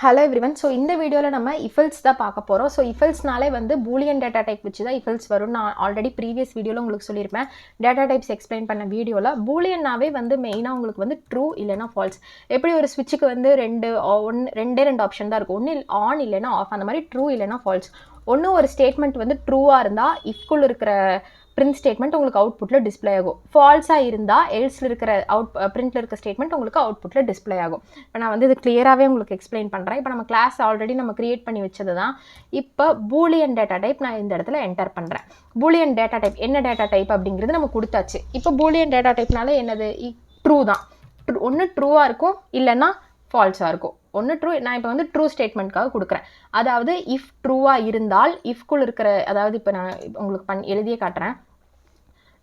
Hello everyone. So இந்த வீடியோல நம்ம if else தான் பார்க்க போறோம். So if else நாலே வந்து boolean data type வச்சு தான் if else வரும். நான் ஆல்ரெடி previous வீடியோல உங்களுக்கு சொல்லிருப்பேன். data types explain பண்ண வீடியோல boolean நாவே வந்து மெயினா உங்களுக்கு வந்து true இல்லனா false. எப்படி ஒரு switchக்கு வந்து ரெண்டே ஆப்ஷன் தான் இருக்கும். ஒன்னு on இல்லனா off. அந்த மாதிரி true இல்லனா false. ஒன்னு ஒரு ஸ்டேட்மென்ட் வந்து ட்ரூவா இருந்தா if குள்ள இருக்கிற print statement உங்களுக்கு அவுட்புட்ல டிஸ்ப்ளே ஆகும். ஃபால்ஸா இருந்தா எல்ஸ்ல இருக்கிற printல இருக்க ஸ்டேட்மென்ட் உங்களுக்கு அவுட்புட்ல டிஸ்ப்ளே ஆகும். இப்போ நான் வந்து இது கிளியராவே உங்களுக்கு எக்ஸ்பிளைன் பண்றேன். இப்போ நம்ம கிளாஸ் ஆல்ரெடி நம்ம கிரியேட் பண்ணி வச்சதுதான். இப்போ பூலியன் டேட்டா டைப் நான் இந்த இடத்துல என்டர் பண்றேன். பூலியன் டேட்டா டைப் என்ன டேட்டா டைப் அப்படிங்கிறது நம்ம கொடுத்தாச்சு. இப்போ பூலியன் டேட்டா டைப்னால என்னது ட்ரூ தான். ஒன்னு ட்ரூவா இருக்கும் இல்லனா ஃபால்ஸா இருக்கும். ஒன்று ட்ரூ. நான் இப்போ வந்து ட்ரூ ஸ்டேட்மெண்ட்காக கொடுக்குறேன். அதாவது இஃப் ட்ரூவாக இருந்தால் இஃப்குள்ள இருக்கிற அதாவது இப்போ நான் உங்களுக்கு எழுதியே காட்டுறேன்.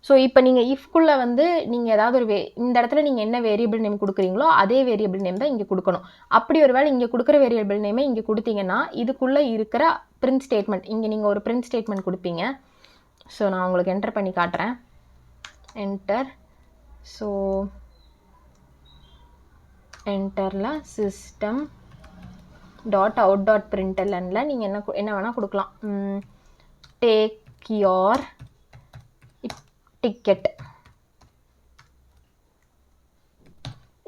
ஸோ இப்போ நீங்கள் இஃப்குள்ளே வந்து நீங்கள் ஏதாவது ஒரு இந்த இடத்துல நீங்கள் என்ன வேரியபிள் நேம் கொடுக்குறீங்களோ அதே வேரியபிள் நேம் தான் இங்கே கொடுக்கணும். அப்படி ஒரு வேளை இங்கே கொடுக்குற வேரியபிள் நேமே இங்கே கொடுத்தீங்கன்னா இதுக்குள்ளே இருக்கிற பிரிண்ட் ஸ்டேட்மெண்ட் இங்கே நீங்கள் ஒரு பிரிண்ட் ஸ்டேட்மெண்ட் கொடுப்பீங்க. ஸோ நான் உங்களுக்கு என்டர் பண்ணி காட்டுறேன். என்டர். ஸோ என்டரில் சிஸ்டம் டாட் அவுட் டாட் பிரிண்டெல்ல நீங்கள் என்ன வேணால் கொடுக்கலாம். Take your ticket.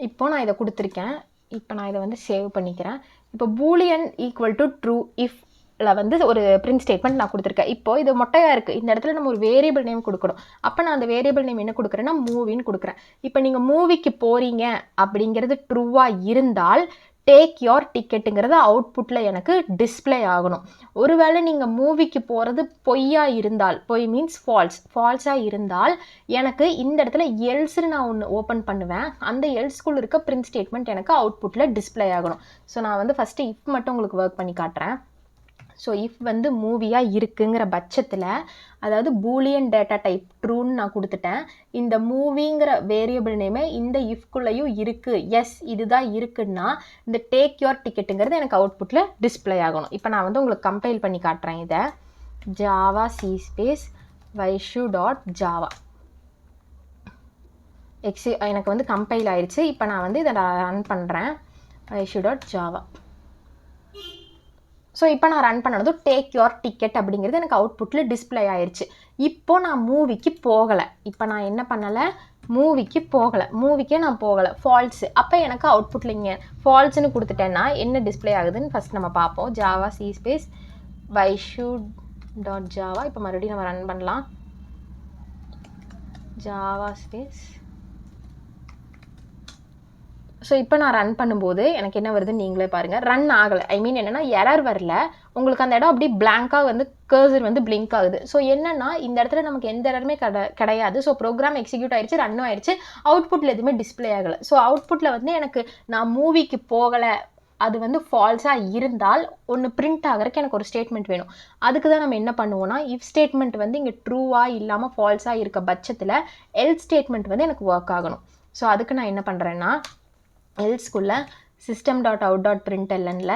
இப்போ நான் இதை கொடுத்துருக்கேன். இப்போ நான் இதை வந்து சேவ் பண்ணிக்கிறேன். இப்போ பூலியன் ஈக்குவல் டு ட்ரூ இஃப்ல வந்து ஒரு பிரிண்ட் ஸ்டேட்மெண்ட் நான் கொடுத்துருக்கேன். இப்போ இது மொட்டையாக இருக்குது. இந்த இடத்துல நம்ம ஒரு வேரியபிள் நேம் கொடுக்கணும். அப்போ நான் அந்த வேரியபிள் நேம் என்ன கொடுக்குறேன்னா மூவின்னு கொடுக்குறேன். இப்போ நீங்கள் மூவிக்கு போகிறீங்க அப்படிங்கிறது ட்ரூவாக இருந்தால் டேக் யோர் டிக்கெட்டுங்கிறது அவுட்புட்டில் எனக்கு டிஸ்பிளே ஆகணும். ஒருவேளை நீங்கள் மூவிக்கு போகிறது பொய்யா இருந்தால், பொய் மீன்ஸ் ஃபால்ஸாக இருந்தால் எனக்கு இந்த இடத்துல எல்ஸ்ன்னு நான் ஒன்று ஓப்பன் பண்ணுவேன். அந்த எல்ஸ்குள்ள இருக்க பிரிண்ட் ஸ்டேட்மெண்ட் எனக்கு அவுட்புட்டில் டிஸ்பிளே ஆகணும். ஸோ நான் வந்து ஃபஸ்ட்டு இஃப் மட்டும் உங்களுக்கு ஒர்க் பண்ணி காட்டுறேன். ஸோ இஃப் வந்து மூவியாக இருக்குங்கிற பட்சத்தில் அதாவது பூலியன் டேட்டா டைப் ட்ரூன்னு நான் கொடுத்துட்டேன். இந்த மூவிங்கிற வேரியபிள் நேமே இந்த இஃப்குள்ளேயும் இருக்குது. எஸ் இதுதான் இருக்குன்னா இந்த டேக் யோர் டிக்கெட்டுங்கிறது எனக்கு அவுட்புட்டில் டிஸ்பிளே ஆகணும். இப்போ நான் வந்து உங்களுக்கு கம்பைல் பண்ணி காட்டுறேன். இதை Java C space Vaishu dot Java எனக்கு வந்து கம்பைல் ஆயிடுச்சு. இப்போ நான் வந்து இதை ரன் பண்ணுறேன். Vaishu dot Java. ஸோ இப்போ நான் ரன் பண்ணது டேக் யோர் டிக்கெட் அப்படிங்கிறது எனக்கு அவுட்புட்டில் டிஸ்பிளே ஆயிடுச்சு. இப்போ நான் மூவிக்கு போகலை. இப்போ நான் என்ன பண்ணலை, மூவிக்கே நான் போகலை, ஃபால்ஸு. அப்போ எனக்கு அவுட்புட்டில் இங்கே ஃபால்ஸுன்னு கொடுத்துட்டேன்னா என்ன டிஸ்பிளே ஆகுதுன்னு ஃபஸ்ட் நம்ம பார்ப்போம். Java C space Vaishu dot Java. இப்போ மறுபடியும் நம்ம ரன் பண்ணலாம். Java space. ஸோ இப்போ நான் ரன் பண்ணும்போது எனக்கு என்ன வருதுன்னு நீங்களே பாருங்கள். ரன் ஆகலை. ஐ மீன் என்னென்னா எரர் வரல. உங்களுக்கு அந்த இடம் அப்படியே பிளாங்காக வந்து கர்சர் வந்து பிளிங்க் ஆகுது. ஸோ என்னென்னா இந்த இடத்துல நமக்கு எந்த எரருமே கிடையாது. ஸோ ப்ரோக்ராம் எக்ஸிக்யூட் ஆயிடுச்சு, ரன்னும் ஆயிடுச்சு. அவுட்புட்டில் எதுவுமே டிஸ்பிளே ஆகலை. ஸோ அவுட்புட்டில் வந்து எனக்கு நான் மூவிக்கு போகலை அது வந்து ஃபால்ஸாக இருந்தால் ஒன்று பிரிண்ட் ஆகிறதுக்கு எனக்கு ஒரு ஸ்டேட்மெண்ட் வேணும். அதுக்கு தான் நம்ம என்ன பண்ணுவோம்னா இஃப் ஸ்டேட்மெண்ட் வந்து இங்கே ட்ரூவாக இல்லாமல் ஃபால்ஸாக இருக்க பட்சத்தில் எல் ஸ்டேட்மெண்ட் வந்து எனக்கு ஒர்க் ஆகணும். ஸோ அதுக்கு நான் என்ன பண்ணுறேன்னா எல்ஸ்குள்ள சிஸ்டம் டாட் அவுட் டாட் பிரிண்டெல்ல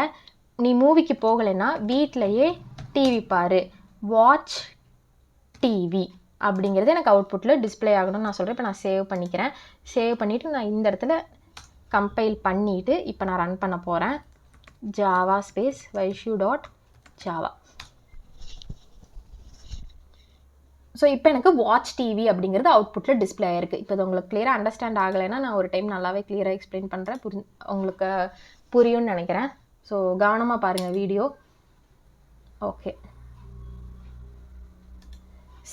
நீ மூவிக்கு போகலைன்னா வீட்டிலையே டிவி பாரு, வாட்ச் டிவி அப்படிங்கிறது எனக்கு அவுட்புட்டில் டிஸ்பிளே ஆகணும்னு நான் சொல்கிறேன். இப்போ நான் சேவ் பண்ணிக்கிறேன். சேவ் பண்ணிவிட்டு நான் இந்த இடத்துல கம்பைல் பண்ணிவிட்டு இப்போ நான் ரன் பண்ண போகிறேன். Java space Vaishu dot Java. So இப்போ எனக்கு வாட்ச் டிவி அப்படிங்கிறது அவுட்புட்டில் டிஸ்பிளே ஆயிருக்கு. இப்போ இது உங்களுக்கு கிளியராக அண்டர்ஸ்டாண்ட் ஆகலைன்னா நான் ஒரு டைம் நல்லாவே கிளியராக எக்ஸ்பிளைன் பண்ணுறேன். உங்களுக்கு புரியும்னு நினைக்கிறேன். ஸோ கவனமாக பாருங்கள் வீடியோ. ஓகே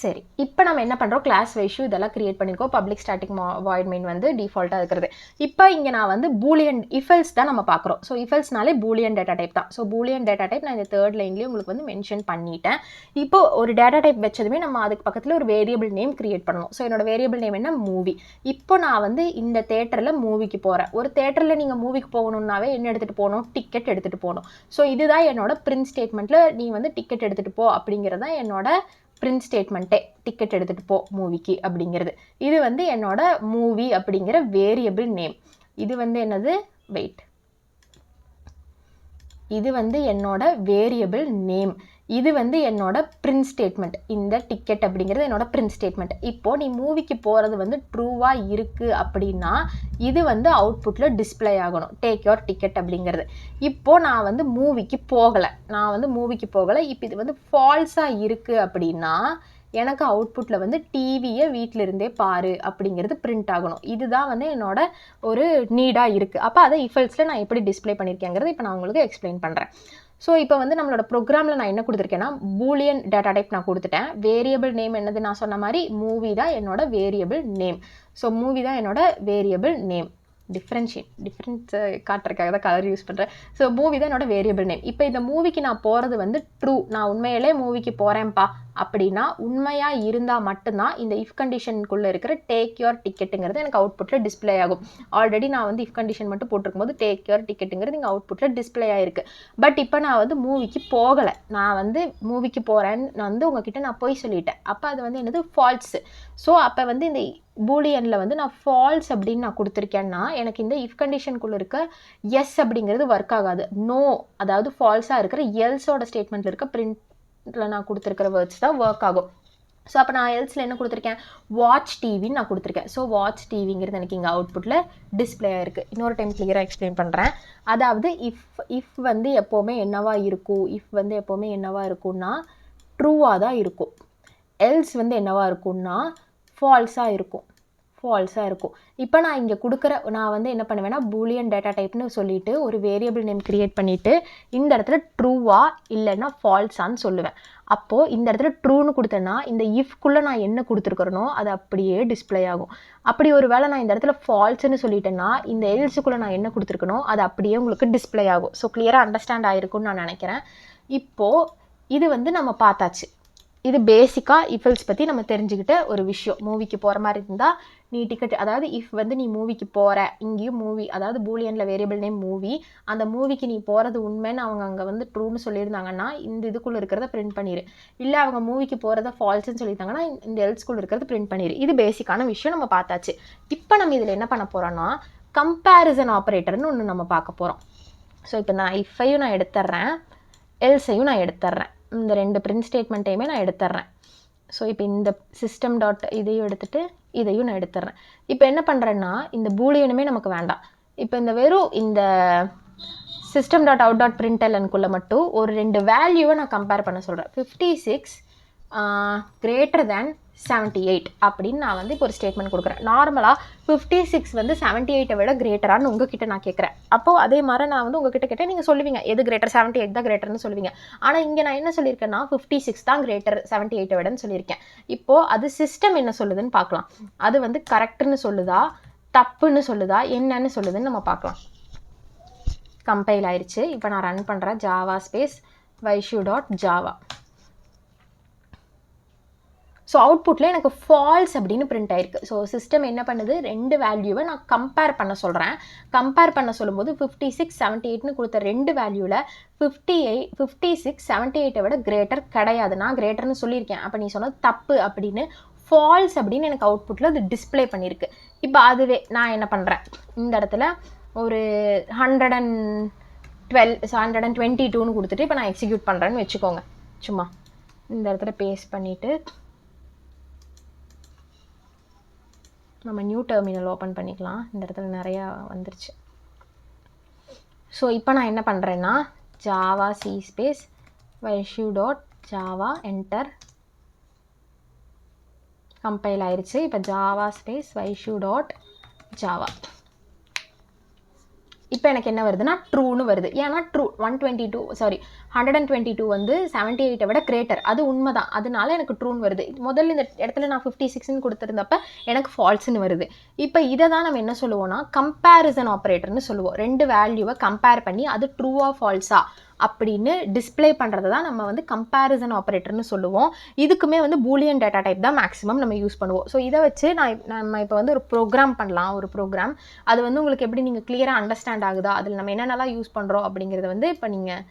சரி. இப்போ நம்ம என்ன பண்ணுறோம், கிளாஸ் வைஷு இதெல்லாம் கிரியேட் பண்ணியிருக்கோம். பப்ளிக் ஸ்டாட்டிக் வாய்ட் மெயின் வந்து டிஃபால்ட்டாக இருக்கிறது. இப்போ இங்கே நான் வந்து பூலியன் இஃபெல்ஸ் தான் நம்ம பார்க்குறோம். ஸோ இஃபெல்ஸ்னாலே பூலியன் டேட்டா டைப் தான். ஸோ பூலியன் டேட்டா டைப் நான் இந்த தேர்ட் லைன்லேயே உங்களுக்கு வந்து மென்ஷன் பண்ணிட்டேன். இப்போ ஒரு டேட்டா டைப் வச்சதுமே நம்ம அதுக்கு பக்கத்தில் ஒரு வேரியபிள் நேம் கிரியேட் பண்ணணும். ஸோ என்னோட வேரியபிள் நேம் என்ன, மூவி. இப்போ நான் வந்து இந்த தேட்டரில் மூவிக்கு போகிறேன். ஒரு தேட்டரில் நீங்கள் மூவிக்கு போகணுன்னாவே என்ன எடுத்துகிட்டு போகணும், டிக்கெட் எடுத்துகிட்டு போகணும். ஸோ இதுதான் என்னோட பிரிண்ட் ஸ்டேட்மெண்ட்டில் நீ வந்து டிக்கெட் எடுத்துகிட்டு போ அப்படிங்கிறது தான் என்னோட பிரிண்ட் ஸ்டேட்மெண்ட்டே. டிக்கெட் எடுத்துகிட்டு போ மூவிக்கு அப்படிங்கிறது. இது வந்து என்னோட மூவி அப்படிங்கிற வேரியபிள் நேம். இது வந்து என்னது, வெயிட், இது வந்து என்னோட வேரியபிள் நேம். இது வந்து என்னோட பிரிண்ட் ஸ்டேட்மெண்ட். இந்த டிக்கெட் அப்படிங்கிறது என்னோட பிரிண்ட் ஸ்டேட்மெண்ட். இப்போது நீ மூவிக்கு போகிறது வந்து ட்ரூவாக இருக்குது அப்படின்னா இது வந்து அவுட்புட்டில் டிஸ்பிளே ஆகணும், டேக் யோர் டிக்கெட் அப்படிங்கிறது. இப்போது நான் வந்து மூவிக்கு போகலை, இப்போ இது வந்து ஃபால்ஸாக இருக்குது அப்படின்னா எனக்கு அவுட்புட்டில் வந்து டிவியை வீட்டில் இருந்தே பாரு அப்படிங்கிறது பிரிண்ட் ஆகணும். இதுதான் வந்து என்னோட ஒரு நீடாக இருக்குது. அப்போ அதை இஃபெல்ஸில் நான் எப்படி டிஸ்பிளே பண்ணியிருக்கேங்கிறது இப்போ நான் உங்களுக்கு எக்ஸ்பிளைன் பண்ணுறேன். ஸோ இப்போ வந்து நம்மளோட ப்ரோக்ராமில் நான் என்ன கொடுத்துருக்கேன்னா பூலியன் டேட்டா டைப் நான் கொடுத்துட்டேன். வேரியபிள் நேம் என்னது, நான் சொன்ன மாதிரி மூவி தான் என்னோட வேரியபிள் நேம். ஸோ மூவி தான் என்னோட வேரியபிள் நேம். டிஃப்ரென்ஸ் காட்டுறதுக்காக தான் கலர் யூஸ் பண்ணுறேன். ஸோ மூவி தான் என்னோட வேரியபிள் நேம். இப்போ இந்த மூவிக்கு நான் போகிறது வந்து ட்ரூ, நான் உண்மையிலே மூவிக்கு போகிறேன்ப்பா அப்படின்னா உண்மையாக இருந்தால் மட்டும்தான் இந்த இஃப் கண்டிஷனுக்குள்ளே இருக்கிற டேக் யோர் டிக்கெட்டுங்கிறது எனக்கு அவுட்புட்டில் டிஸ்பிளே ஆகும். ஆல்ரெடி நான் வந்து இஃப் கண்டிஷன் மட்டும் போட்டிருக்கும் போது டேக் யோர் டிக்கெட்டுங்கிறது இங்கே அவுட்புட்டில் டிஸ்பிளே ஆகிருக்கு. பட் இப்போ நான் வந்து மூவிக்கு போகலை, நான் வந்து மூவிக்கு போகிறேன்னு நான் வந்து உங்ககிட்ட நான் போய் சொல்லிட்டேன். அப்போ அது வந்து என்னது ஃபால்ஸு. ஸோ அப்போ வந்து இந்த பூலியனில் வந்து நான் ஃபால்ஸ் அப்படின்னு நான் கொடுத்துருக்கேன்னா எனக்கு இந்த இஃப் கண்டிஷனுக்குள்ளே இருக்க எஸ் அப்படிங்கிறது ஒர்க் ஆகாது. நோ, அதாவது ஃபால்ஸாக இருக்கிற எல்ஸோட ஸ்டேட்மெண்ட்டில் இருக்க பிரிண்ட்டில் நான் கொடுத்துருக்கிற வேர்ட்ஸ் தான் ஒர்க் ஆகும். ஸோ அப்போ நான் எல்ஸில் என்ன கொடுத்துருக்கேன், வாட்ச் டிவின்னு நான் கொடுத்துருக்கேன். ஸோ வாட்ச் டிவிங்கிறது எனக்கு இங்கே அவுட்புட்டில் டிஸ்பிளே ஆகிருக்கு. இன்னொரு டைம் கிளியராக எக்ஸ்பிளைன் பண்ணுறேன். அதாவது இஃப் வந்து எப்போவுமே என்னவா இருக்கும்னா ட்ரூவாக தான் இருக்கும். எல்ஸ் வந்து என்னவா இருக்கும்னா ஃபால்ஸாக இருக்கும். இப்போ நான் இங்கே நான் வந்து என்ன பண்ணுவேன்னா பூலியன் டேட்டா டைப்னு சொல்லிவிட்டு ஒரு வேரியபிள் நேம் க்ரியேட் பண்ணிவிட்டு இந்த இடத்துல ட்ரூவா இல்லைன்னா ஃபால்ஸான்னு சொல்லுவேன். அப்போது இந்த இடத்துல ட்ரூன்னு கொடுத்தேன்னா இந்த இஃப்குள்ளே நான் என்ன கொடுத்துருக்குறனோ அது அப்படியே டிஸ்பிளே ஆகும். அப்படி ஒரு வேளை நான் இந்த இடத்துல ஃபால்ஸ்ன்னு சொல்லிட்டேன்னா இந்த எல்ஸுக்குள்ளே நான் என்ன கொடுத்துருக்கனோ அது அப்படியே உங்களுக்கு டிஸ்பிளே ஆகும். ஸோ கிளியராக அண்டர்ஸ்டாண்ட் ஆகிருக்குன்னு நான் நினைக்கிறேன். இப்போது இது வந்து நம்ம பார்த்தாச்சு. இது பேசிக்காக இஃபெல்ஸ் பற்றி நம்ம தெரிஞ்சுக்கிட்ட ஒரு விஷயம். மூவிக்கு போகிற மாதிரி இருந்தால் நீ டிக்கெட், அதாவது இஃப் வந்து நீ மூவிக்கு போகிற, இங்கேயும் மூவி, அதாவது பூலியனில் வேரியபிள் நேம் மூவி, அந்த மூவிக்கு நீ போகிறது உண்மைன்னு அவங்க அங்கே வந்து ட்ரூன்னு சொல்லியிருந்தாங்கன்னா இந்த இதுக்குள்ளே இருக்கிறத பிரிண்ட் பண்ணிடு. இல்லை அவங்க மூவிக்கு போகிறத ஃபால்ஸ்ன்னு சொல்லியிருந்தாங்கன்னா இந்த எல்ஸ்குள்ளே இருக்கிறத பிரிண்ட் பண்ணிடு. இது பேசிக்கான விஷயம் நம்ம பார்த்தாச்சு. இப்போ நம்ம இதில் என்ன பண்ண போகிறோன்னா கம்பேரிசன் ஆப்ரேட்டர்னு ஒன்று நம்ம பார்க்க போகிறோம். ஸோ இப்போ நான் இஃப்பையும் நான் எடுத்துட்றேன், எல்ஸையும் நான் எடுத்துட்றேன், இந்த ரெண்டு பிரிண்ட் ஸ்டேட்மெண்ட்டையுமே நான் எடுத்துட்றேன். ஸோ இப்போ இந்த சிஸ்டம் டாட் இதையும் எடுத்துகிட்டு இதையும் நான் எடுத்துட்றேன். இப்போ என்ன பண்ணுறேன்னா இந்த பூலியனுமே நமக்கு வேண்டாம். இப்போ இந்த வெறும் இந்த சிஸ்டம் டாட் அவுட் டாட் பிரிண்டெல்னுக்குள்ளே மட்டும் ஒரு ரெண்டு வேல்யூவை நான் கம்பேர் பண்ண சொல்கிறேன். 56 greater than 78 அப்படின்னு நான் வந்து இப்போ ஒரு ஸ்டேட்மெண்ட் கொடுக்குறேன். நார்மலாக 56 வந்து 78 விட கிரேட்டரானு உங்ககிட்ட நான் கேட்குறேன். அப்போது அதே மாதிரி நான் வந்து உங்ககிட்ட கேட்டேன், நீங்கள் சொல்லுவீங்க எது கிரேட்டர், 78 தான் கிரேட்டர்னு சொல்லுவீங்க. ஆனால் இங்கே நான் என்ன சொல்லியிருக்கேன்னா 56 தான் கிரேட்டர் 78 விடன்னு சொல்லியிருக்கேன். இப்போது அது சிஸ்டம் என்ன சொல்லுதுன்னு பார்க்கலாம். அது வந்து கரெக்டுன்னு சொல்லுதா, தப்புன்னு சொல்லுதா, என்னன்னு சொல்லுதுன்னு நம்ம பார்க்கலாம். கம்பைல் ஆயிடுச்சு. இப்போ நான் ரன் பண்ணுறேன் ஜாவா ஸ்பேஸ் vaishu.java. ஸோ அவுட்புட்டில் எனக்கு ஃபால்ஸ் அப்படின்னு பிரிண்ட் ஆயிருக்கு. ஸோ சிஸ்டம் என்ன பண்ணுது, ரெண்டு வேல்யூவை நான் கம்பேர் பண்ண சொல்கிறேன். கம்பேர் பண்ண சொல்லும்போது 56 78ன்னு கொடுத்த ரெண்டு வேல்யூவில் 56 78 விட கிரேட்டர் கிடையாது. நான் கிரேட்டர்னு சொல்லியிருக்கேன், அப்போ நீ சொன்னது தப்பு அப்படின்னு ஃபால்ஸ் அப்படின்னு எனக்கு அவுட்புட்டில் அது டிஸ்பிளே பண்ணியிருக்கு. இப்போ அதுவே நான் என்ன பண்ணுறேன், இந்த இடத்துல ஒரு 122ன்னு கொடுத்துட்டு இப்போ நான் எக்ஸிக்யூட் பண்ணுறேன்னு வச்சுக்கோங்க. சும்மா இந்த இடத்துல பேஸ்ட் பண்ணிவிட்டு நம்ம நியூ டெர்மினல் ஓப்பன் பண்ணிக்கலாம். இந்த இடத்துல நிறையா வந்துருச்சு. ஸோ இப்போ நான் என்ன பண்ணுறேன்னா Java C space vaishu.java enter. Compile ஆயிடுச்சு. இப்போ ஜாவா ஸ்பேஸ் vaishu.java. இப்போ எனக்கு என்ன வருதுன்னா ட்ரூன்னு வருது. ஏன்னா ட்ரூ 122 வந்து 78 விட கிரேட்டர், அது உண்மை தான், அதனால எனக்கு ட்ரூன்னு வருது. முதல்ல இந்த இடத்துல நான் 56ன்னு கொடுத்துருந்தப்ப எனக்கு ஃபால்ஸ்ன்னு வருது. இப்போ இதை தான் நம்ம என்ன சொல்லுவோம்னா கம்பேரிசன் ஆப்ரேட்டர்னு சொல்லுவோம். ரெண்டு வேல்யூவை கம்பேர் பண்ணி அது ட்ரூவா ஃபால்ஸா அப்படின்னு டிஸ்பிளே பண்ணுறது தான் நம்ம வந்து கம்பேரிசன் ஆப்ரேட்டர்னு சொல்லுவோம். இதுக்குமே வந்து பூலியன் டேட்டா டைப் தான் மேக்ஸிமம் நம்ம யூஸ் பண்ணுவோம். ஸோ இதை வச்சு நம்ம இப்போ வந்து ஒரு ப்ரோக்ராம் பண்ணலாம். ஒரு ப்ரோக்ராம் அது வந்து உங்களுக்கு எப்படி நீங்கள் கிளியராக அண்டர்ஸ்டாண்ட் ஆகுதா, அதில் நம்ம என்னென்னலாம் யூஸ் பண்ணுறோம் அப்படிங்கிறத வந்து இப்போ நீங்கள்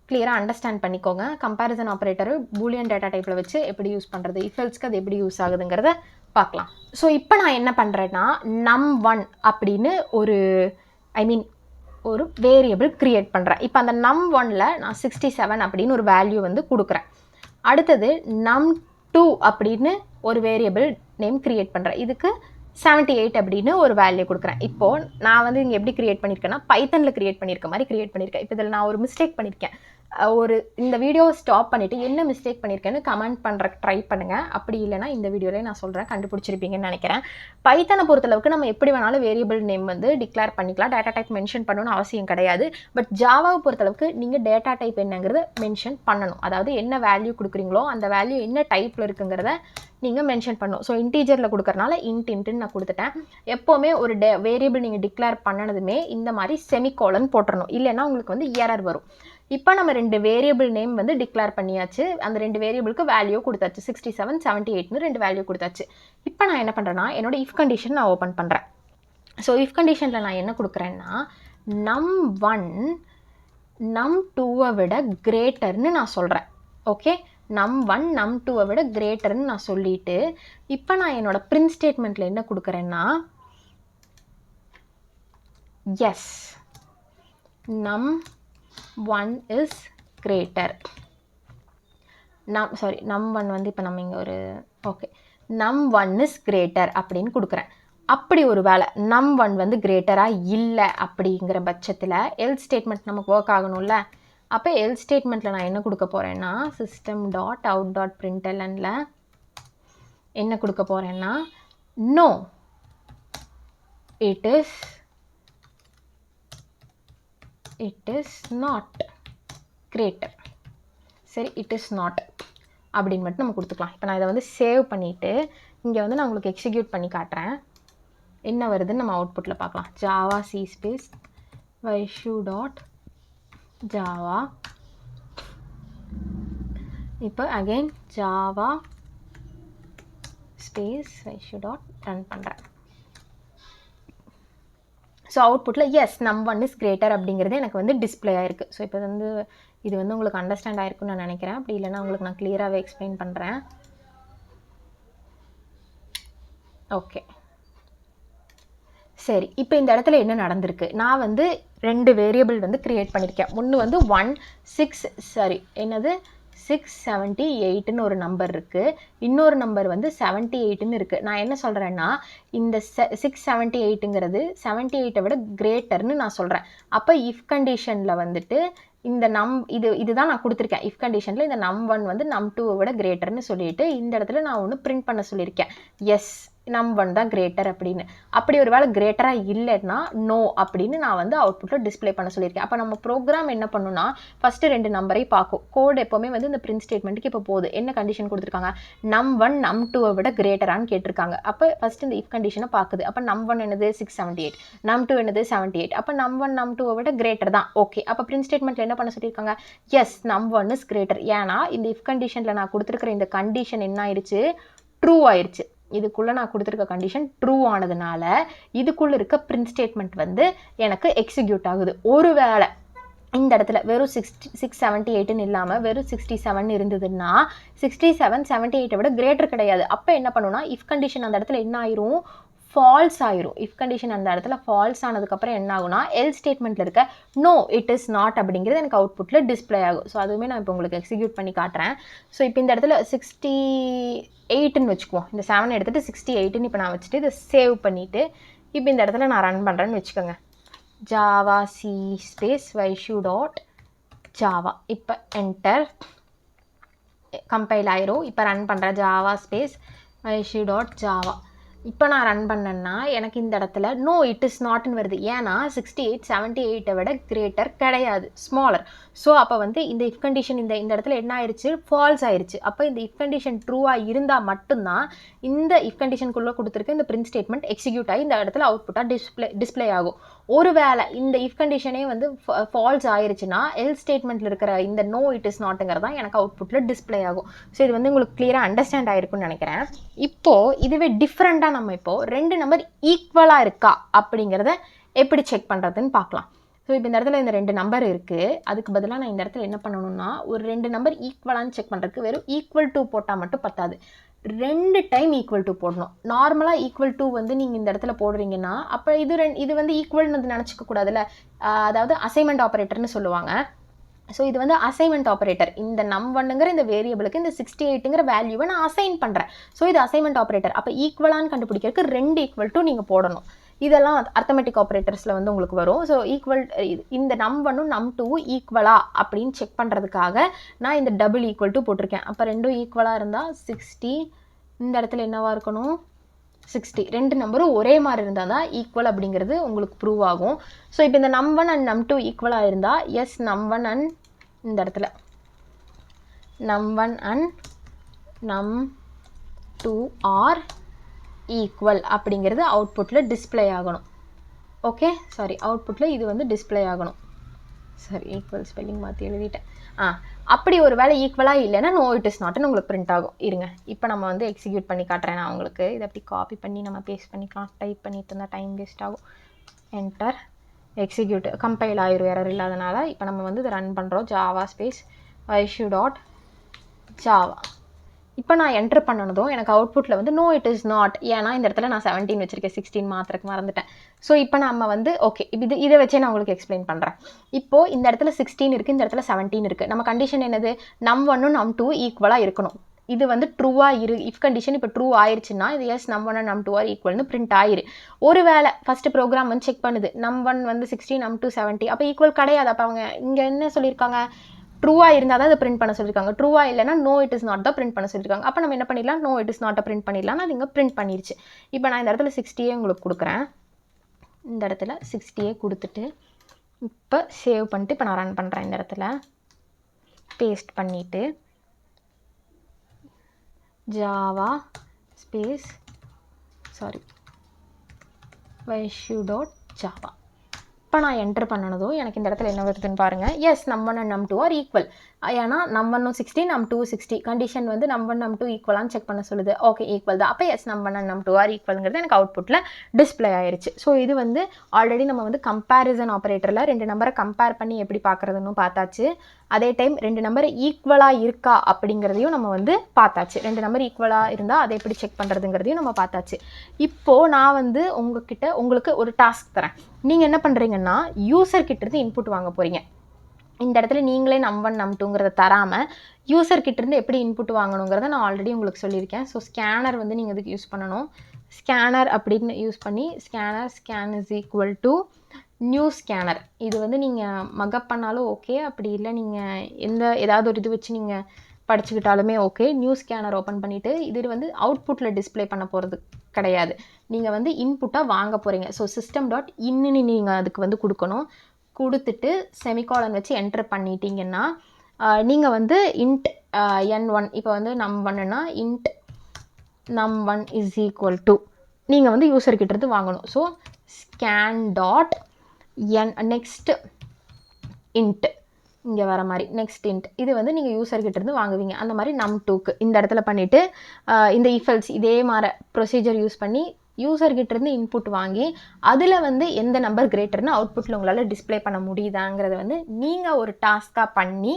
கிளியராக அண்டர்ஸ்டாண்ட் பண்ணிக்கோங்க. கம்பேரிசன் ஆப்ரேட்டர் பூலியன் டேட்டா டைப்பில் வச்சு எப்படி யூஸ் பண்ணுறது, இஃபெல்ஸ்க்கு அது எப்படி யூஸ் ஆகுதுங்கிறத பார்க்கலாம். ஸோ இப்போ நான் என்ன பண்ணுறேன்னா num1 அப்படின்னு ஒரு ஒரு வேரியபிள் க்ரியேட் பண்ணுறேன். இப்போ அந்த num1ல் நான் 67 அப்படின்னு ஒரு வேல்யூ வந்து கொடுக்குறேன். அடுத்தது num2 அப்படின்னு ஒரு வேரியபிள் நேம் க்ரியேட் பண்ணுறேன். இதுக்கு 78 அப்படின்னு ஒரு வேல்யூ கொடுக்குறேன். இப்போது நான் வந்து இங்கே எப்படி க்ரியேட் பண்ணியிருக்கேன்னா பைத்தனில் க்ரியேட் பண்ணியிருக்க மாதிரி க்ரியேட் பண்ணியிருக்கேன். இப்போ இதில் நான் ஒரு மிஸ்டேக் பண்ணியிருக்கேன். இந்த வீடியோவை ஸ்டாப் பண்ணிவிட்டு என்ன மிஸ்டேக் பண்ணியிருக்கேன்னு கமெண்ட் பண்ணுறக்கு ட்ரை பண்ணுங்கள். அப்படி இல்லைனா இந்த வீடியோவிலே நான் சொல்கிறேன், கண்டுபிடிச்சிருப்பீங்கன்னு நினைக்கிறேன். பைத்தனை பொறுத்தளவுக்கு நம்ம எப்படி வேணாலும் வேரியபிள் நேம் வந்து டிக்ளேர் பண்ணிக்கலாம். டேட்டா டைப் மென்ஷன் பண்ணணும்னு அவசியம் கிடையாது. பட் ஜாவாவை பொறுத்தளவுக்கு நீங்கள் டேட்டா டைப் என்னங்கிறத மென்ஷன் பண்ணணும். அதாவது என்ன வேல்யூ கொடுக்குறீங்களோ அந்த வேல்யூ என்ன டைப்பில் இருக்குங்கிறத நீங்கள் மென்ஷன் பண்ணணும். ஸோ இன்டீஜரில் கொடுக்கறனால இன்ட்டுன்னு நான் கொடுத்துட்டேன். எப்போவுமே ஒரு வேரியபிள் நீங்கள் டிக்ளேர் பண்ணனதுமே இந்த மாதிரி செமிகோலன் போட்டுறணும். இல்லைன்னா உங்களுக்கு வந்து எரர் வரும். இப்போ நம்ம 2 வேரியபிள் நேம் வந்து டிக்ளேர் பண்ணியாச்சு. அந்த 2 வேரியபிளுக்கு வேல்யூ கொடுத்தாச்சு. 67 78ன்னு 2 வேல்யூ கொடுத்தாச்சு. இப்போ நான் என்ன பண்ணுறேன்னா என்னோட இஃப் கண்டிஷன் நான் ஓப்பன் பண்ணுறேன். ஸோ இஃப் கண்டிஷனில் நான் என்ன கொடுக்குறேன்னா num1 num2 விட கிரேட்டர்னு நான் சொல்கிறேன். ஓகே, num1 num2 விட கிரேட்டர்னு நான் சொல்லிவிட்டு இப்போ நான் என்னோட பிரிண்ட் ஸ்டேட்மெண்ட்டில் என்ன கொடுக்குறேன்னா S num1 is greater. num1 வந்து இப்போ நம்ம இங்கே ஒரு ஓகே num1 is greater அப்படின்னு கொடுக்குறேன். அப்படி ஒரு வேளை num1 வந்து கிரேட்டராக இல்லை அப்படிங்கிற பட்சத்தில் எல் ஸ்டேட்மெண்ட் நமக்கு ஒர்க் ஆகணும்ல. அப்போ எல் ஸ்டேட்மெண்ட்டில் நான் என்ன கொடுக்க போகிறேன்னா system.out.printlnல என்ன கொடுக்க போகிறேன்னா no it is not greater. சரி, it is not அப்படின்னு மட்டும் நம்ம கொடுத்துக்கலாம். இப்போ நான் இதை வந்து சேவ் பண்ணிவிட்டு இங்கே வந்து நான் உங்களுக்கு எக்ஸிக்யூட் பண்ணி காட்டுறேன். என்ன வருதுன்னு நம்ம அவுட்புட்டில் பார்க்கலாம். Java C space vaishu.java. இப்போ again Java space vaishu. Run பண்ணுறேன். ஸோ அவுட்புட்டில் எஸ் num1 is greater அப்படிங்கிறது எனக்கு வந்து டிஸ்பிளே ஆகிருக்கு. ஸோ இப்போ வந்து இது வந்து உங்களுக்கு அண்டர்ஸ்டாண்ட் ஆகிருக்குன்னு நான் நினைக்கிறேன். அப்படி இல்லைன்னா உங்களுக்கு நான் கிளியராகவே எக்ஸ்பிளைன் பண்ணுறேன். ஓகே, சரி. இப்போ இந்த இடத்துல என்ன நடந்திருக்கு, நான் வந்து 2 வேரியபிள் வந்து க்ரியேட் பண்ணியிருக்கேன். ஒன்று வந்து 678ன்னு ஒரு நம்பர் இருக்குது. இன்னொரு நம்பர் வந்து 78ன்னு இருக்குது. நான் என்ன சொல்கிறேன்னா இந்த 678ங்கிறது 78 விட கிரேட்டர்னு நான் சொல்கிறேன். அப்போ இஃப் கண்டிஷனில் வந்துட்டு இந்த இதுதான் நான் கொடுத்துருக்கேன். இஃப் கண்டிஷனில் இந்த num1 வந்து num2 விட கிரேட்டர்னு சொல்லிட்டு இந்த இடத்துல நான் ஒன்று பிரிண்ட் பண்ண சொல்லியிருக்கேன். எஸ் num1 தான் கிரேட்டர் அப்படின்னு. அப்படி ஒரு வேளை கிரேட்டராக இல்லைன்னா நோ அப்படின்னு நான் வந்து அவுட்புட்டில் டிஸ்பிளே பண்ண சொல்லியிருக்கேன். அப்போ நம்ம ப்ரோக்ராம் என்ன பண்ணுன்னா ஃபஸ்ட்டு 2 நம்பரை பார்க்கும். கோட் எப்போவுமே வந்து இந்த பிரிண்ட் ஸ்டேட்மெண்ட்டுக்கு இப்போ போகுது. என்ன கண்டிஷன் கொடுத்துருக்காங்க, num1 num2 விட கிரேட்டரான்னு கேட்டிருக்காங்க. அப்போ ஃபஸ்ட்டு இந்த இஃப் கண்டிஷனை பார்க்குது. அப்போ num1 என்னது 678, num2 என்னது 78. அப்போ num1 num2 விட கிரேட்டர் தான். ஓகே, அப்போ பிரிண்ட் ஸ்டேட்மெண்ட்டில் என்ன பண்ண சொல்லியிருக்காங்க, எஸ் num1 இஸ் கிரேட்டர். ஏன்னா இந்த இஃப் கண்டிஷனில் நான் கொடுத்துருக்கிற இந்த கண்டிஷன் என்ன ஆயிடுச்சு, ட்ரூ ஆயிடுச்சு. இதுக்குள்ளே நான் கொடுத்துருக்க கண்டிஷன் ட்ரூ ஆனதுனால இதுக்குள்ளே இருக்க பிரிண்ட் ஸ்டேட்மெண்ட் வந்து எனக்கு எக்ஸிக்யூட் ஆகுது. ஒருவேளை இந்த இடத்துல வெறும் 678ன்னு இல்லாமல் வெறும் 67 இருந்ததுன்னா 67 78 விட கிரேட்டர் கிடையாது. அப்போ என்ன பண்ணுன்னா இஃப் கண்டிஷன் அந்த இடத்துல என்ன ஆயிரும், ஃபால்ஸ் ஆயிரும். இஃப் கண்டிஷன் அந்த இடத்துல ஃபால்ஸ் ஆனதுக்கப்புறம் என்ன ஆகுனா எல் ஸ்டேட்மெண்ட்டில் இருக்க நோ இட் இஸ் நாட் அப்படிங்கிறது எனக்கு அவுட்புட்டில் டிஸ்பிளே ஆகும். ஸோ அதுவுமே நான் இப்போ உங்களுக்கு எக்ஸிக்யூட் பண்ணி காட்டுறேன். ஸோ இப்போ இந்த இடத்துல 68ன்னு வச்சுக்குவோம். இந்த 7 எடுத்துகிட்டு 68ன்னு இப்போ நான் வச்சுட்டு இதை சேவ் பண்ணிவிட்டு இப்போ இந்த இடத்துல நான் ரன் பண்ணுறேன்னு வச்சுக்கோங்க. Java C space vaishu.java. இப்போ என்டர் கம்பைல் ஆயிரும். இப்போ ரன் பண்ணுறேன் ஜாவா ஸ்பேஸ் vaishu.java. இப்போ நான் ரன் பண்ணேன்னா எனக்கு இந்த இடத்துல நோ இட் இஸ் நாட்னு வருது. ஏன்னா 68 78 விட கிரேட்டர் கிடையாது, ஸ்மாலர். ஸோ அப்போ வந்து இந்த இஃப் கண்டிஷன் இந்த இடத்துல என்ன ஆயிடுச்சு, ஃபால்ஸ் ஆயிடுச்சு. அப்போ இந்த இஃப் கண்டிஷன் ட்ரூவாக இருந்தால் மட்டும்தான் இந்த இஃப் கண்டிஷனுக்குள்ளே கொடுத்துருக்க இந்த பிரிண்ட் ஸ்டேட்மெண்ட் எக்ஸிக்யூட் ஆகி இந்த இடத்துல அவுட்புட்டாக டிஸ்பிளே ஆகும். ஒருவேளை இந்த இஃப் கண்டிஷனே வந்து ஃபால்ஸ் ஆயிருச்சுன்னா எல் ஸ்டேட்மெண்ட்டில் இருக்கிற இந்த நோ இட் இஸ் நாட்டுங்கிறது தான் எனக்கு அவுட்புட்டில் டிஸ்பிளே ஆகும். ஸோ இது வந்து உங்களுக்கு கிளியராக அண்டர்ஸ்டாண்ட் ஆகிருக்குன்னு நினைக்கிறேன். இப்போது இதுவே டிஃப்ரெண்ட்டாக நம்ம இப்போது 2 நம்பர் ஈக்குவலாக இருக்கா அப்படிங்கிறத எப்படி செக் பண்ணுறதுன்னு பார்க்கலாம். ஸோ இப்போ இந்த இடத்துல இந்த 2 நம்பர் இருக்குது. அதுக்கு பதிலாக நான் இந்த இடத்துல என்ன பண்ணணும்னா ஒரு 2 நம்பர் ஈக்குவலான்னு செக் பண்ணுறதுக்கு வெறும் ஈக்குவல் டு போட்டால் மட்டும் பத்தாது. 2 டைம் ஈக்குவல் டு போடணும். நார்மலாக ஈக்குவல் டு வந்து நீங்கள் இந்த இடத்துல போடுறீங்கன்னா அப்போ இது வந்து ஈக்குவல்னு நினச்சிக்க கூடாதுல்ல. அதாவது அசைன்மெண்ட் ஆப்ரேட்டர்னு சொல்லுவாங்க. ஸோ இது வந்து அசைன்மெண்ட் ஆப்ரேட்டர். இந்த நம்1ங்கிற இந்த வேரியபிளுக்கு இந்த 68ங்கிற வேல்யூவை நான் அசைன் பண்ணுறேன். ஸோ இது அசைன்மெண்ட் ஆப்ரேட்டர். அப்போ ஈக்குவலான்னு கண்டுபிடிக்கிறதுக்கு 2 ஈக்குவல் டு நீங்கள் போடணும். இதெல்லாம் அர்த்தமெட்டிக் ஆப்ரேட்டர்ஸில் வந்து உங்களுக்கு வரும். ஸோ ஈக்குவல் இந்த நம்1ம் நம்2வும் ஈக்குவலா அப்படின்னு செக் பண்ணுறதுக்காக நான் இந்த டபுள் ஈக்குவல் டு போட்டிருக்கேன். அப்போ ரெண்டும் ஈக்குவலாக இருந்தால் 60, இந்த இடத்துல என்னவா இருக்கணும் 60. 2 நம்பரும் ஒரே மாதிரி இருந்தால் தான் ஈக்குவல் அப்படிங்கிறது உங்களுக்கு ப்ரூவ் ஆகும். ஸோ இப்போ இந்த நம்1 அண்ட் நம்2 ஈக்குவலாக இருந்தால் எஸ் நம்1 அண்ட் இந்த இடத்துல நம்1 அண்ட் நம்2 ஆர் ஈக்குவல் அப்படிங்கிறது அவுட்புட்டில் டிஸ்பிளே ஆகணும். ஓகே, சாரி, அவுட்புட்டில் இது வந்து டிஸ்பிளே ஆகணும். சரி, ஈக்குவல் ஸ்பெல்லிங் மாற்றி எழுதிட்டேன். அப்படி ஒரு வேளை ஈக்குவலாக இல்லைன்னா நோ இட் இஸ் நாட்னு உங்களுக்கு பிரிண்ட் ஆகும். இருங்க, இப்போ நம்ம வந்து எக்ஸிக்யூட் பண்ணி காட்டுறேன் நான் உங்களுக்கு. இதை அப்படி காப்பி பண்ணி நம்ம பேஸ்ட் பண்ணிக்கலாம். டைப் பண்ணிட்டு இருந்தால் டைம் வேஸ்ட் ஆகும். என்டர், எக்ஸிக்யூட், கம்பைல் ஆயிரும் எரர் இல்லாதனால. இப்போ நம்ம வந்து இதை ரன் பண்ணுறோம். Java space issue dot Java. இப்போ நான் என்டர் பண்ணனதும் எனக்கு அவுட்புட்டில் வந்து நோ இட் இஸ் நாட். ஏன்னா இந்த இடத்துல நான் 17 வச்சுருக்கேன், 16 மாத்திரக்கு மறந்துட்டேன். ஸோ இப்போ நம்ம வந்து ஓகே, இதை வச்சே நான் உங்களுக்கு எக்ஸ்பிளைன் பண்ணுறேன். இப்போது இந்த இடத்துல 16 இருக்குது, இந்த இடத்துல 17 இருக்குது. நம்ம கண்டிஷன் என்னது, நம்1ம் நம்2 ஈக்குவலாக இருக்கணும். இது வந்து ட்ரூவாக இஃப் கண்டிஷன் இப்போ ட்ரூ ஆயிடுச்சுன்னா இது எஸ் நம்1 அண்ட் நம்2 ஆர் ஈக்குவல்னு பிரிண்ட் ஆயிரு. ஒரு வேளை ஃபஸ்ட்டு ப்ரோக்ராம் வந்து செக் பண்ணுது, நம்1 வந்து 16, நம்2 70, அப்போ ஈக்குவல் கிடையாது. அப்போ அவங்க இங்கே என்ன சொல்லியிருக்காங்க, ட்ரூவாக இருந்தால் தான் அதை பிரிண்ட் பண்ண சொல்லியிருக்காங்க. ட்ரூவாக இல்லைனா நோ இட் இஸ் நாட் தான் பிரிண்ட் பண்ண சொல்லியிருக்காங்க. அப்போ நம்ம என்ன பண்ணிடலாம், நோ இட் இஸ் நாட்டை பிரிண்ட் பண்ணிடலாம். அது இங்கே பிரிண்ட் பண்ணிருச்சு. இப்போ நான் இந்த இடத்துல 60 உங்களுக்கு கொடுக்குறேன். இந்த இடத்துல 60 கொடுத்துட்டு இப்போ சேவ் பண்ணிட்டு இப்போ நான் ரன் பண்ணுறேன். இந்த இடத்துல பேஸ்ட் பண்ணிவிட்டு Java space issue dot Java. இப்போ நான் என்டர் பண்ணனதோ எனக்கு இந்த இடத்துல என்ன வருதுன்னு பாருங்கள். எஸ் நம்1 அண்ட் நம்2 ஆர் ஈக்குவல். ஏன்னா நம்1 60, நம்2 60. கண்டிஷன் வந்து நம்1 நம்2 ஈக்குவலான்னு செக் பண்ண சொல்லுது. ஓகே, ஈக்குவல் தான். அப்போ எஸ் நம்1 அண்ட் நம்2 ஆர் ஈக்குவல்ங்கிறது எனக்கு அவுட்புட்டில் டிஸ்பிளே ஆயிடுச்சு. ஸோ இது வந்து ஆல்ரெடி நம்ம வந்து கம்பேரிசன் ஆப்ரேட்டரில் 2 நம்பரை கம்பேர் பண்ணி எப்படி பார்க்குறதுன்னு பார்த்தாச்சு. அதே டைம் 2 நம்பர் ஈக்குவலாக இருக்கா அப்படிங்கிறதையும் நம்ம வந்து பார்த்தாச்சு. 2 நம்பர் ஈக்குவலாக இருந்தால் அதை எப்படி செக் பண்ணுறதுங்கிறதையும் நம்ம பார்த்தாச்சு. இப்போது நான் வந்து உங்களுக்கு ஒரு டாஸ்க் தரேன். நீங்கள் என்ன பண்ணுறீங்கன்னா யூசர்கிட்டேருந்து இன்புட் வாங்க போகிறீங்க. இந்த இடத்துல நீங்களே நம்1 நம்2ங்கிறத தராமல் யூசர்கிட்டேருந்து எப்படி இன்புட் வாங்கணுங்கிறத நான் ஆல்ரெடி உங்களுக்கு சொல்லியிருக்கேன். ஸோ ஸ்கேனர் வந்து நீங்கள் இதுக்கு யூஸ் பண்ணணும். ஸ்கேனர் அப்படின்னு யூஸ் பண்ணி scan is equal to new scanner. இது வந்து நீங்கள் மக்கப் பண்ணாலும் ஓகே, அப்படி இல்லை நீங்கள் ஏதாவது ஒரு இது வச்சு நீங்கள் படிச்சுக்கிட்டாலுமே ஓகே. நியூ ஸ்கேனர் ஓப்பன் பண்ணிவிட்டு இது வந்து அவுட்புட்டில் டிஸ்பிளே பண்ண போகிறது கிடையாது. நீங்கள் வந்து இன்புட்டாக வாங்க போகிறீங்க. ஸோ சிஸ்டம் டாட் இன்னுன்னு நீங்கள் அதுக்கு வந்து கொடுக்கணும். கொடுத்துட்டு செமிகாலன் வச்சு என்டர் பண்ணிட்டீங்கன்னா நீங்கள் வந்து இன்ட் n1, இப்போ வந்து நம்1னா இன்ட் நம்1 இஸ் ஈக்குவல் டு நீங்கள் வந்து யூசர்கிட்டேருந்து வாங்கணும். So scan dot next int, இங்கே வர மாதிரி நெக்ஸ்ட் இன்ட், இது வந்து நீங்கள் யூசர்கிட்டேருந்து வாங்குவீங்க. அந்த மாதிரி நம்2க்கு இந்த இடத்துல பண்ணிவிட்டு இந்த இஃபெல்ஸ் இதே மாதிரி ப்ரொசீஜர் யூஸ் பண்ணி யூசர்கிட்டேருந்து இன்புட் வாங்கி அதில் வந்து எந்த நம்பர் கிரேட்டர்னு அவுட்புட்டில் உங்களால் டிஸ்பிளே பண்ண முடியுதாங்கிறத வந்து நீங்கள் ஒரு டாஸ்காக பண்ணி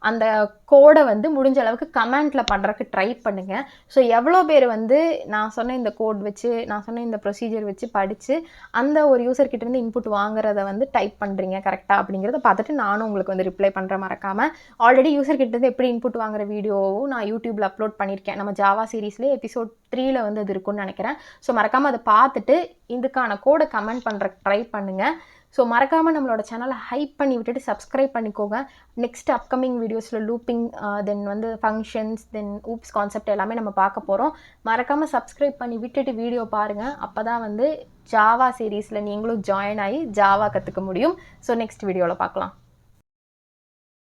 அந்த கோடை வந்து முடிஞ்ச அளவுக்கு கமெண்ட்டில் பண்ணுறதுக்கு ட்ரை பண்ணுங்கள். ஸோ எவ்வளோ பேர் வந்து நான் சொன்ன இந்த கோட் வச்சு நான் சொன்ன இந்த ப்ரொசீஜர் வச்சு படித்து அந்த ஒரு யூசர்கிட்டேருந்து இன்புட் வாங்குறத வந்து டைப் பண்ணுறீங்க கரெக்டாக அப்படிங்கிறத பார்த்துட்டு நானும் உங்களுக்கு வந்து ரிப்ளை பண்ணுற மறக்காமல். ஆல்ரெடி யூசர்கிட்டேருந்து எப்படி இன்புட் வாங்குற வீடியோவும் நான் யூடியூப்பில் அப்லோட் பண்ணியிருக்கேன். நம்ம ஜாவா சீரீஸ்லேயே எபிசோட் 3ல் வந்து அது இருக்குன்னு நினைக்கிறேன். ஸோ மறக்காமல் அதை பார்த்துட்டு இதுக்கான கோடை கமெண்ட் பண்ணுறக்கு ட்ரை பண்ணுங்கள். ஸோ மறக்காமல் நம்மளோட சேனலை ஹைப் பண்ணி விட்டுட்டு சப்ஸ்கிரைப் பண்ணிக்கோங்க. நெக்ஸ்ட் அப்கமிங் வீடியோஸில் லூப்பிங், தென் வந்து ஃபங்க்ஷன்ஸ், தென் ஊப்ஸ் கான்செப்ட் எல்லாமே நம்ம பார்க்க போகிறோம். மறக்காமல் சப்ஸ்கிரைப் பண்ணி விட்டுட்டு வீடியோ பாருங்கள். அப்போ தான் வந்து ஜாவா சீரீஸில் நீங்களும் ஜாயின் ஆகி ஜாவா கற்றுக்க முடியும். ஸோ நெக்ஸ்ட் வீடியோவில் பார்க்கலாம்.